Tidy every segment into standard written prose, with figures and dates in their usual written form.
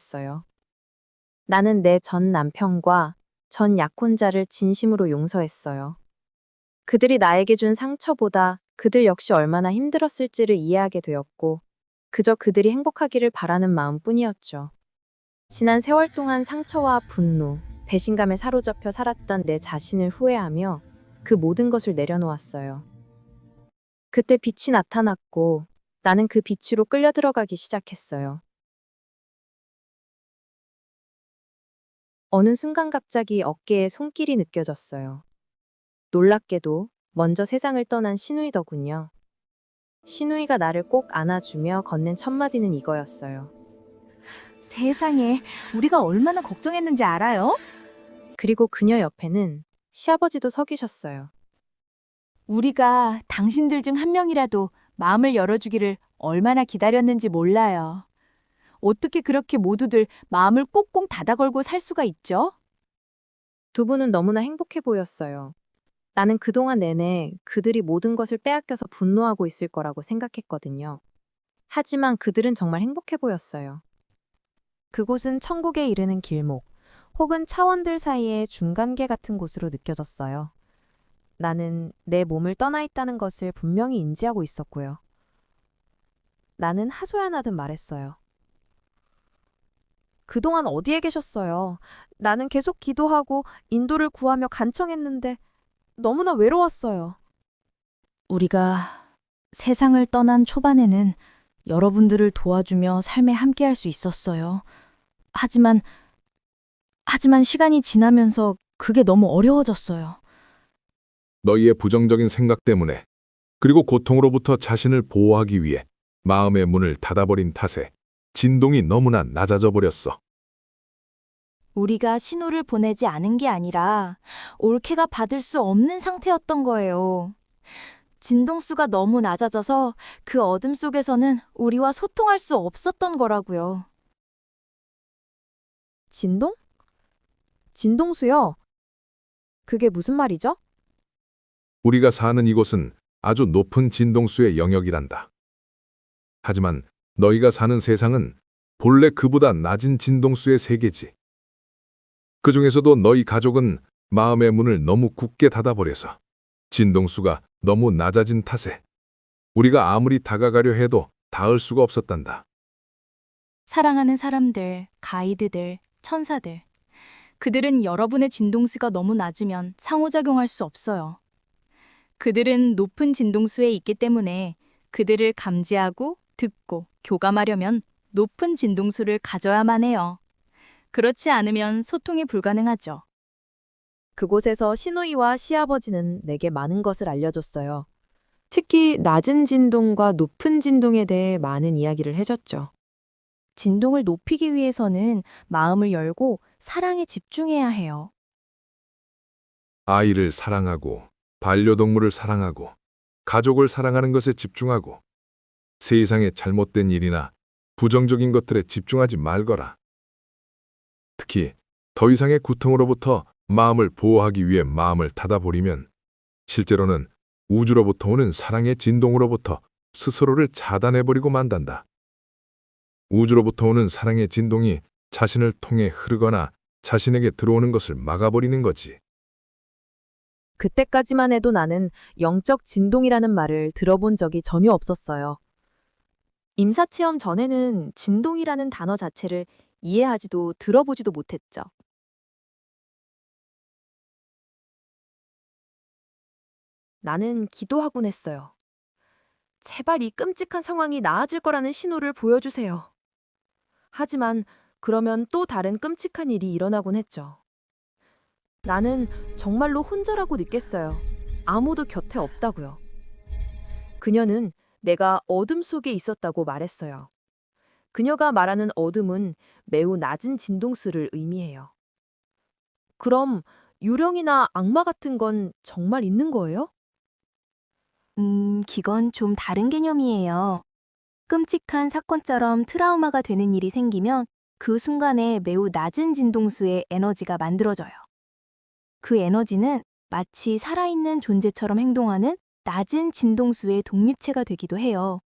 시작했어요. 나는 내 전 남편과 전 약혼자를 진심으로 용서했어요. 그들이 나에게 준 상처보다 그들 역시 얼마나 힘들었을지를 이해하게 되었고, 그저 그들이 행복하기를 바라는 마음뿐이었죠. 지난 세월 동안 상처와 분노, 배신감에 사로잡혀 살았던 내 자신을 후회하며 그 모든 것을 내려놓았어요. 그때 빛이 나타났고 나는 그 빛으로 끌려 들어가기 시작했어요. 어느 순간 갑자기 어깨에 손길이 느껴졌어요. 놀랍게도 먼저 세상을 떠난 시누이더군요. 시누이가 나를 꼭 안아주며 건넨 첫 마디는 이거였어요. 세상에, 우리가 얼마나 걱정했는지 알아요? 그리고 그녀 옆에는 시아버지도 서 계셨어요. 우리가 당신들 중 한 명이라도 마음을 열어주기를 얼마나 기다렸는지 몰라요. 어떻게 그렇게 모두들 마음을 꽁꽁 닫아 걸고 살 수가 있죠? 두 분은 너무나 행복해 보였어요. 나는 그동안 내내 그들이 모든 것을 빼앗겨서 분노하고 있을 거라고 생각했거든요. 하지만 그들은 정말 행복해 보였어요. 그곳은 천국에 이르는 길목, 혹은 차원들 사이의 중간계 같은 곳으로 느껴졌어요. 나는 내 몸을 떠나 있다는 것을 분명히 인지하고 있었고요. 나는 하소연하듯 말했어요. 그동안 어디에 계셨어요? 나는 계속 기도하고 인도를 구하며 간청했는데 너무나 외로웠어요. 우리가 세상을 떠난 초반에는 여러분들을 도와주며 삶에 함께할 수 있었어요. 하지만 시간이 지나면서 그게 너무 어려워졌어요. 너희의 부정적인 생각 때문에, 그리고 고통으로부터 자신을 보호하기 위해 마음의 문을 닫아버린 탓에 진동이 너무나 낮아져 버렸어. 우리가 신호를 보내지 않은 게 아니라 올케가 받을 수 없는 상태였던 거예요. 진동수가 너무 낮아져서 그 어둠 속에서는 우리와 소통할 수 없었던 거라고요. 진동? 진동수요? 그게 무슨 말이죠? 우리가 사는 이곳은 아주 높은 진동수의 영역이란다. 하지만 너희가 사는 세상은 본래 그보다 낮은 진동수의 세계지. 그 중에서도 너희 가족은 마음의 문을 너무 굳게 닫아버려서 진동수가 너무 낮아진 탓에 우리가 아무리 다가가려 해도 닿을 수가 없었단다. 사랑하는 사람들, 가이드들, 천사들. 그들은 여러분의 진동수가 너무 낮으면 상호작용할 수 없어요. 그들은 높은 진동수에 있기 때문에 그들을 감지하고 듣고 교감하려면 높은 진동수를 가져야만 해요. 그렇지 않으면 소통이 불가능하죠. 그곳에서 시누이와 시아버지는 내게 많은 것을 알려줬어요. 특히 낮은 진동과 높은 진동에 대해 많은 이야기를 해줬죠. 진동을 높이기 위해서는 마음을 열고 사랑에 집중해야 해요. 아이를 사랑하고 반려동물을 사랑하고 가족을 사랑하는 것에 집중하고 세상의 잘못된 일이나 부정적인 것들에 집중하지 말거라. 특히 더 이상의 고통으로부터 마음을 보호하기 위해 마음을 닫아버리면 실제로는 우주로부터 오는 사랑의 진동으로부터 스스로를 차단해버리고 만단다. 우주로부터 오는 사랑의 진동이 자신을 통해 흐르거나 자신에게 들어오는 것을 막아버리는 거지. 그때까지만 해도 나는 영적 진동이라는 말을 들어본 적이 전혀 없었어요. 임사체험 전에는 진동이라는 단어 자체를 이해하지도 들어보지도 못했죠. 나는 기도하곤 했어요. 제발 이 끔찍한 상황이 나아질 거라는 신호를 보여주세요. 하지만 그러면 또 다른 끔찍한 일이 일어나곤 했죠. 나는 정말로 혼자라고 느꼈어요. 아무도 곁에 없다고요. 그녀는 내가 어둠 속에 있었다고 말했어요. 그녀가 말하는 어둠은 매우 낮은 진동수를 의미해요. 그럼 유령이나 악마 같은 건 정말 있는 거예요? 그건 좀 다른 개념이에요. 끔찍한 사건처럼 트라우마가 되는 일이 생기면 그 순간에 매우 낮은 진동수의 에너지가 만들어져요. 그 에너지는 마치 살아있는 존재처럼 행동하는 낮은 진동수의 독립체가 되기도 해요.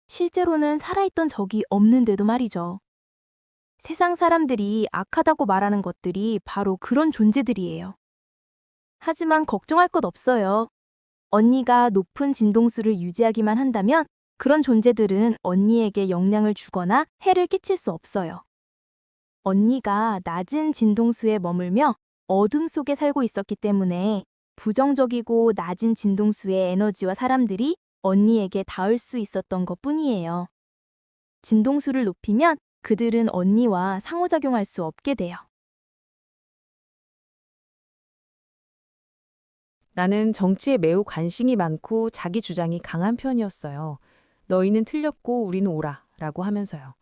실제로는 살아있던 적이 없는데도 말이죠. 세상 사람들이 악하다고 말하는 것들이 바로 그런 존재들이에요. 하지만 걱정할 것 없어요. 언니가 높은 진동수를 유지하기만 한다면 그런 존재들은 언니에게 영향을 주거나 해를 끼칠 수 없어요. 언니가 낮은 진동수에 머물며 어둠 속에 살고 있었기 때문에 부정적이고 낮은 진동수의 에너지와 사람들이 언니에게 닿을 수 있었던 것 뿐이에요. 진동수를 높이면 그들은 언니와 상호작용할 수 없게 돼요. 나는 정치에 매우 관심이 많고 자기 주장이 강한 편이었어요. 너희는 틀렸고 우리는 옳아 라고 하면서요.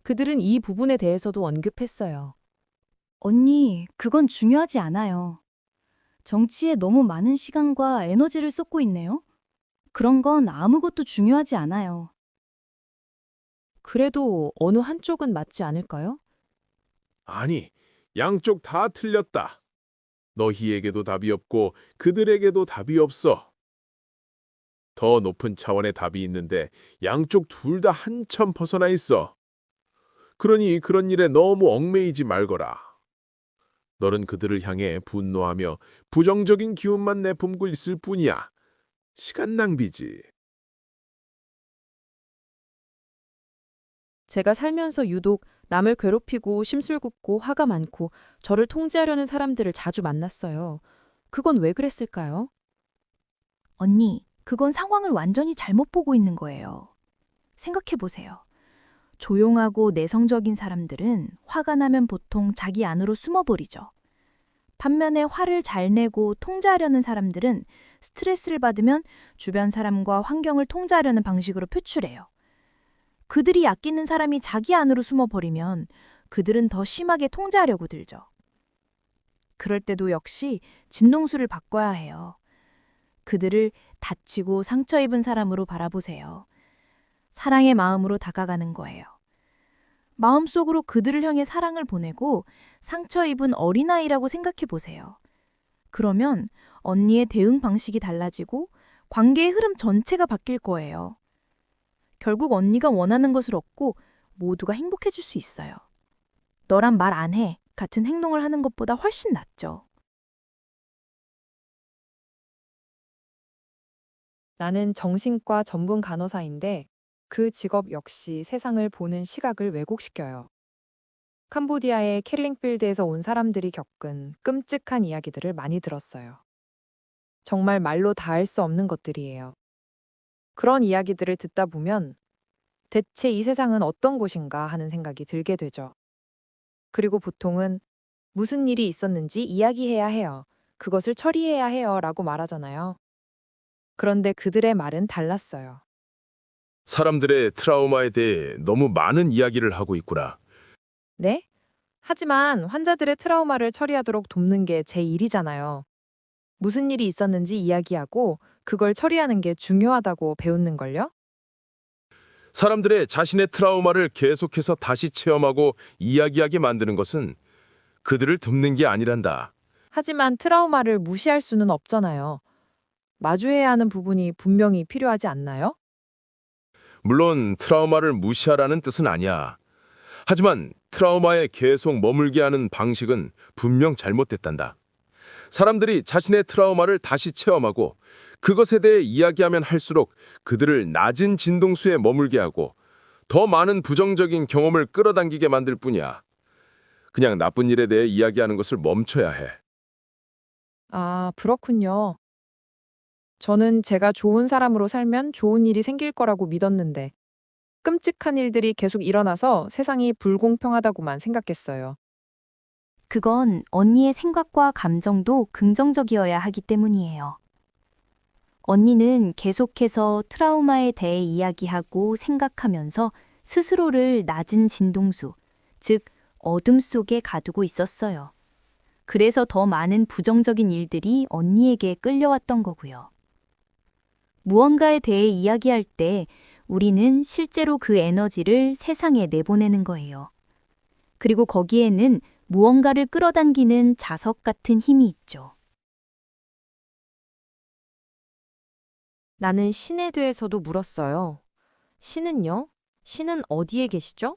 그들은 이 부분에 대해서도 언급했어요. 언니, 그건 중요하지 않아요. 정치에 너무 많은 시간과 에너지를 쏟고 있네요. 그런 건 아무것도 중요하지 않아요. 그래도 어느 한쪽은 맞지 않을까요? 아니, 양쪽 다 틀렸다. 너희에게도 답이 없고 그들에게도 답이 없어. 더 높은 차원의 답이 있는데 양쪽 둘 다 한참 벗어나 있어. 그러니 그런 일에 너무 얽매이지 말거라. 너는 그들을 향해 분노하며 부정적인 기운만 내뿜고 있을 뿐이야. 시간 낭비지. 제가 살면서 유독 남을 괴롭히고 심술궂고 화가 많고 저를 통제하려는 사람들을 자주 만났어요. 그건 왜 그랬을까요? 언니, 그건 상황을 완전히 잘못 보고 있는 거예요. 생각해 보세요. 조용하고 내성적인 사람들은 화가 나면 보통 자기 안으로 숨어버리죠. 반면에 화를 잘 내고 통제하려는 사람들은 스트레스를 받으면 주변 사람과 환경을 통제하려는 방식으로 표출해요. 그들이 아끼는 사람이 자기 안으로 숨어버리면 그들은 더 심하게 통제하려고 들죠. 그럴 때도 역시 진동수를 바꿔야 해요. 그들을 다치고 상처 입은 사람으로 바라보세요. 사랑의 마음으로 다가가는 거예요. 마음속으로 그들을 향해 사랑을 보내고 상처 입은 어린아이라고 생각해 보세요. 그러면 언니의 대응 방식이 달라지고 관계의 흐름 전체가 바뀔 거예요. 결국 언니가 원하는 것을 얻고 모두가 행복해질 수 있어요. 너란 말 안 해 같은 행동을 하는 것보다 훨씬 낫죠. 나는 정신과 전문 간호사인데 그 직업 역시 세상을 보는 시각을 왜곡시켜요. 캄보디아의 킬링필드에서 온 사람들이 겪은 끔찍한 이야기들을 많이 들었어요. 정말 말로 닿을 수 없는 것들이에요. 그런 이야기들을 듣다 보면 대체 이 세상은 어떤 곳인가 하는 생각이 들게 되죠. 그리고 보통은 무슨 일이 있었는지 이야기해야 해요. 그것을 처리해야 해요. 라고 말하잖아요. 그런데 그들의 말은 달랐어요. 사람들의 트라우마에 대해 너무 많은 이야기를 하고 있구나. 네? 하지만 환자들의 트라우마를 처리하도록 돕는 게 제 일이잖아요. 무슨 일이 있었는지 이야기하고 그걸 처리하는 게 중요하다고 배우는걸요? 사람들의 자신의 트라우마를 계속해서 다시 체험하고 이야기하게 만드는 것은 그들을 돕는 게 아니란다. 하지만 트라우마를 무시할 수는 없잖아요. 마주해야 하는 부분이 분명히 필요하지 않나요? 물론 트라우마를 무시하라는 뜻은 아니야. 하지만 트라우마에 계속 머물게 하는 방식은 분명 잘못됐단다. 사람들이 자신의 트라우마를 다시 체험하고 그것에 대해 이야기하면 할수록 그들을 낮은 진동수에 머물게 하고 더 많은 부정적인 경험을 끌어당기게 만들 뿐이야. 그냥 나쁜 일에 대해 이야기하는 것을 멈춰야 해. 아, 그렇군요. 저는 제가 좋은 사람으로 살면 좋은 일이 생길 거라고 믿었는데 끔찍한 일들이 계속 일어나서 세상이 불공평하다고만 생각했어요. 그건 언니의 생각과 감정도 긍정적이어야 하기 때문이에요. 언니는 계속해서 트라우마에 대해 이야기하고 생각하면서 스스로를 낮은 진동수, 즉 어둠 속에 가두고 있었어요. 그래서 더 많은 부정적인 일들이 언니에게 끌려왔던 거고요. 무언가에 대해 이야기할 때 우리는 실제로 그 에너지를 세상에 내보내는 거예요. 그리고 거기에는 무언가를 끌어당기는 자석 같은 힘이 있죠. 나는 신에 대해서도 물었어요. 신은요? 신은 어디에 계시죠?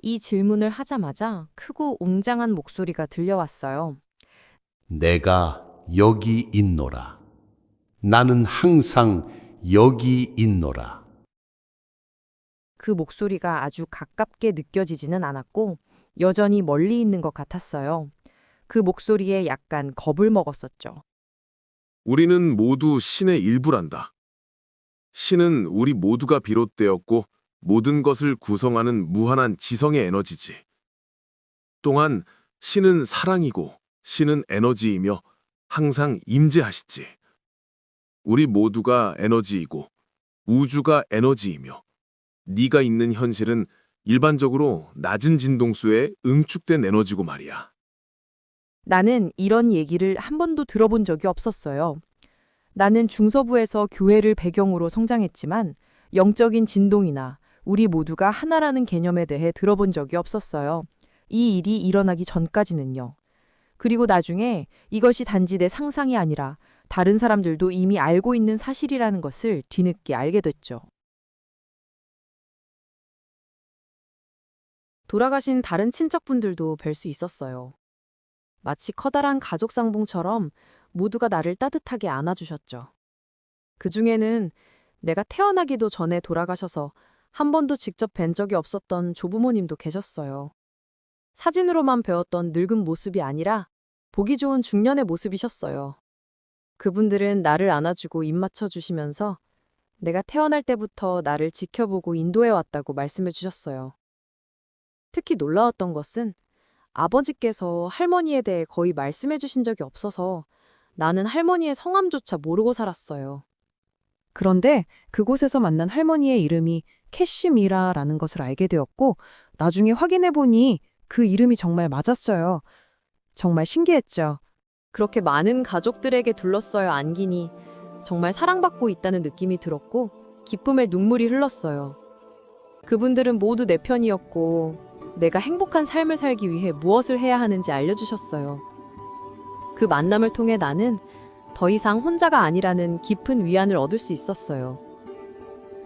이 질문을 하자마자 크고 웅장한 목소리가 들려왔어요. 내가 여기 있노라. 나는 항상 여기 있노라. 그 목소리가 아주 가깝게 느껴지지는 않았고 여전히 멀리 있는 것 같았어요. 그 목소리에 약간 겁을 먹었었죠. 우리는 모두 신의 일부란다. 신은 우리 모두가 비롯되었고 모든 것을 구성하는 무한한 지성의 에너지지. 또한 신은 사랑이고 신은 에너지이며 항상 임재하시지. 우리 모두가 에너지이고 우주가 에너지이며 네가 있는 현실은 일반적으로 낮은 진동수에 응축된 에너지고 말이야. 나는 이런 얘기를 한 번도 들어본 적이 없었어요. 나는 중서부에서 교회를 배경으로 성장했지만 영적인 진동이나 우리 모두가 하나라는 개념에 대해 들어본 적이 없었어요. 이 일이 일어나기 전까지는요. 그리고 나중에 이것이 단지 내 상상이 아니라 다른 사람들도 이미 알고 있는 사실이라는 것을 뒤늦게 알게 됐죠. 돌아가신 다른 친척분들도 뵐 수 있었어요. 마치 커다란 가족 상봉처럼 모두가 나를 따뜻하게 안아주셨죠. 그 중에는 내가 태어나기도 전에 돌아가셔서 한 번도 직접 뵌 적이 없었던 조부모님도 계셨어요. 사진으로만 배웠던 늙은 모습이 아니라 보기 좋은 중년의 모습이셨어요. 그분들은 나를 안아주고 입 맞춰주시면서 내가 태어날 때부터 나를 지켜보고 인도해 왔다고 말씀해 주셨어요. 특히 놀라웠던 것은 아버지께서 할머니에 대해 거의 말씀해 주신 적이 없어서 나는 할머니의 성함조차 모르고 살았어요. 그런데 그곳에서 만난 할머니의 이름이 캐시미라라는 것을 알게 되었고 나중에 확인해 보니 그 이름이 정말 맞았어요. 정말 신기했죠. 그렇게 많은 가족들에게 둘러싸여 안기니 정말 사랑받고 있다는 느낌이 들었고 기쁨의 눈물이 흘렀어요. 그분들은 모두 내 편이었고 내가 행복한 삶을 살기 위해 무엇을 해야 하는지 알려주셨어요. 그 만남을 통해 나는 더 이상 혼자가 아니라는 깊은 위안을 얻을 수 있었어요.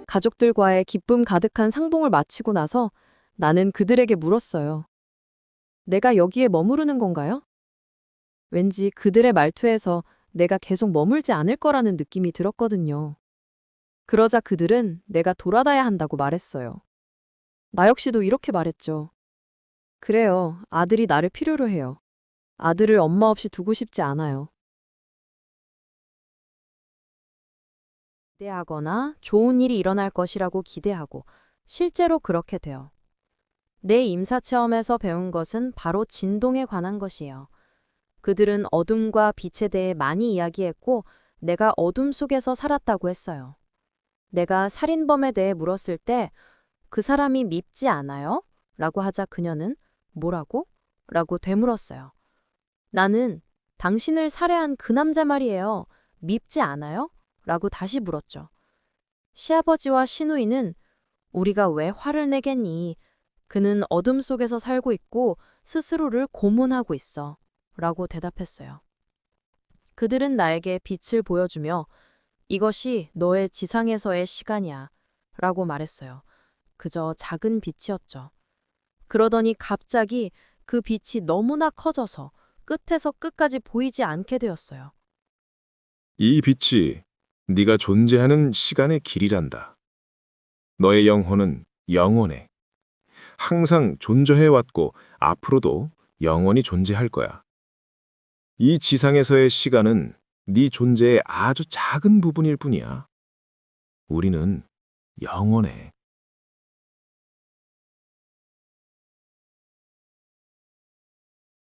가족들과의 기쁨 가득한 상봉을 마치고 나서 나는 그들에게 물었어요. 내가 여기에 머무르는 건가요? 왠지 그들의 말투에서 내가 계속 머물지 않을 거라는 느낌이 들었거든요. 그러자 그들은 내가 돌아가야 한다고 말했어요. 나 역시도 이렇게 말했죠. 그래요. 아들이 나를 필요로 해요. 아들을 엄마 없이 두고 싶지 않아요. 기대하거나 좋은 일이 일어날 것이라고 기대하고 실제로 그렇게 돼요. 내 임사 체험에서 배운 것은 바로 진동에 관한 것이에요. 그들은 어둠과 빛에 대해 많이 이야기했고 내가 어둠 속에서 살았다고 했어요. 내가 살인범에 대해 물었을 때 그 사람이 밉지 않아요? 라고 하자 그녀는 뭐라고? 라고 되물었어요. 나는 당신을 살해한 그 남자 말이에요. 밉지 않아요? 라고 다시 물었죠. 시아버지와 시누이는 우리가 왜 화를 내겠니? 그는 어둠 속에서 살고 있고 스스로를 고문하고 있어. 라고 대답했어요. 그들은 나에게 빛을 보여주며 이것이 너의 지상에서의 시간이야. 라고 말했어요. 그저 작은 빛이었죠. 그러더니 갑자기 그 빛이 너무나 커져서 끝에서 끝까지 보이지 않게 되었어요. 이 빛이 네가 존재하는 시간의 길이란다. 너의 영혼은 영원해. 항상 존재해왔고 앞으로도 영원히 존재할 거야. 이 지상에서의 시간은 네 존재의 아주 작은 부분일 뿐이야. 우리는 영원해.